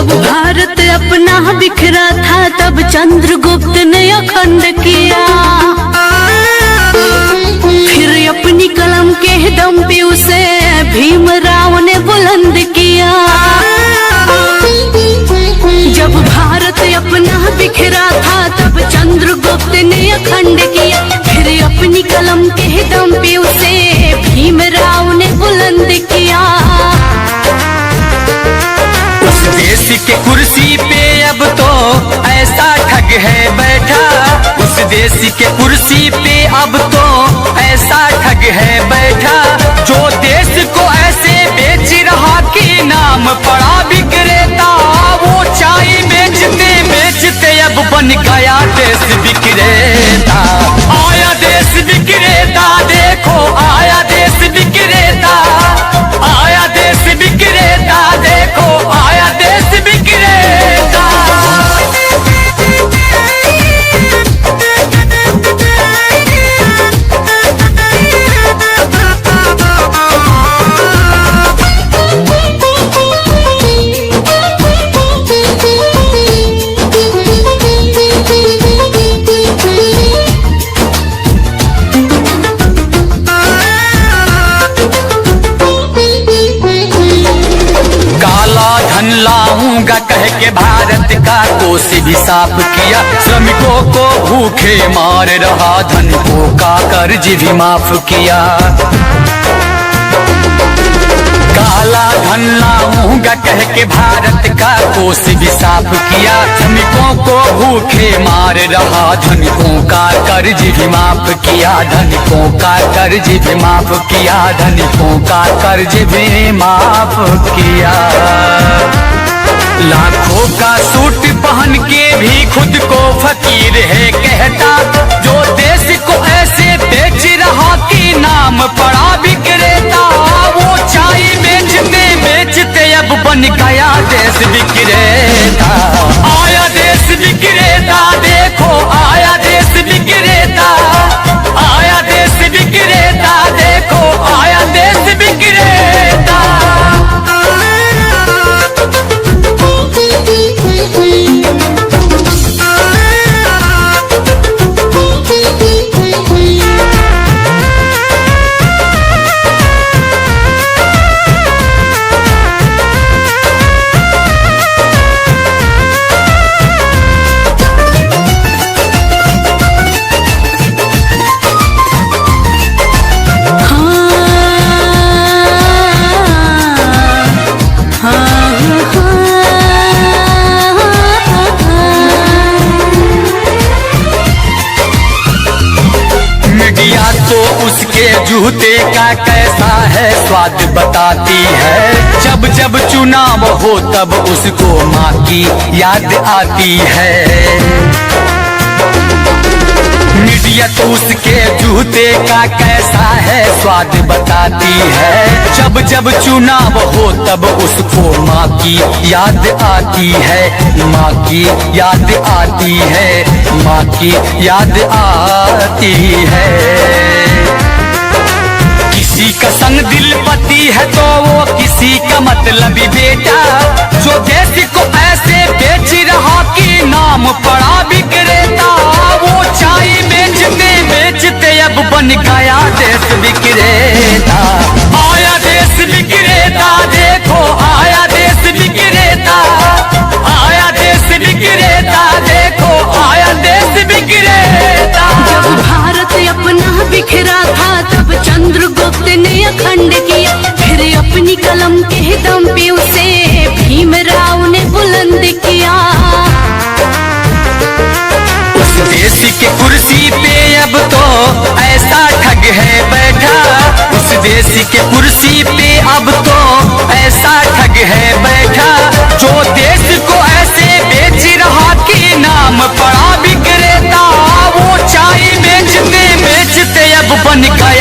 जब भारत अपना बिखरा था तब चंद्रगुप्त ने अखंड किया, फिर अपनी कलम के दम पे उसे भीमराव ने बुलंद किया। जब भारत अपना बिखरा था तब चंद्रगुप्त ने अखंड किया, फिर अपनी कलम के दम पे उसे भीमराव ने बुलंद किया। उस देश के कुर्सी पे अब तो ऐसा ठग है बैठा, उस देश के कुर्सी पे अब तो ऐसा ठग है बैठा, जो देश को ऐसे बेच रहा कि नाम पड़ा विक्रेता। वो चाय बेचते बेचते अब बन गया देश विक्रेता। आया देश विक्रेता, देखो आया देश विक्रेता, आया देश विक्रेता, देखो आया देश विक्रेता। लाऊंगा कह के भारत का कोष भी साफ किया, श्रमिकों को भूखे मार रहा, धनिकों का कर्ज भी माफ किया। काला धन लाऊंगा कह के भारत का कोष भी साफ किया, श्रमिकों को भूखे मार रहा, धनिकों का कर्ज भी माफ किया, धनिकों का कर्ज भी माफ किया, धनिकों का कर्ज भी माफ किया। लाखों का सूट पहन के भी खुद को फकीर है कहता, जो देश को ऐसे बेच रहा कि नाम पड़ा विक्रेता। वो चाय बेचते बेचते अब बन गया देश विक्रेता। आया देश विक्रेता, देखो आया देश विक्रेता, आया देश विक्रेता, देखो आया देश विक्रेता। जूते का कैसा है स्वाद बताती है, जब जब चुनाव हो तब उसको माँ की याद आती है। मीडिया तो उसके जूते का कैसा है स्वाद बताती है, जब जब चुनाव हो तब उसको माँ की याद आती है, माँ की याद आती है, माँ की याद आती है। किसी का संग दिल पति है तो वो किसी का मतलबी बेटा, जो देश को ऐसे बेच रहा कि नाम पड़ा विक्रेता। वो चाय बेचते बेचते अब बन गया देश विक्रेता। आया देश विक्रेता, देखो आया देश विक्रेता, आया देश विक्रेता, देखो आया देश विक्रेता। जब भारत अपना बिखरा था तब चंद्रगुप्त ने अखंड किया, फिर अपनी कलम के दम पे उसे भीमराव ने बुलंद किया। उस देश के कुर्सी पे अब तो ऐसा ठग है बैठा, उस देश के कुर्सी पे अब तो ऐसा ठग है बैठा, जो देश को ऐसे बेच रहा कि नाम पड़ा विक्रेता। वो चाय बेचते बेचते अब बन गया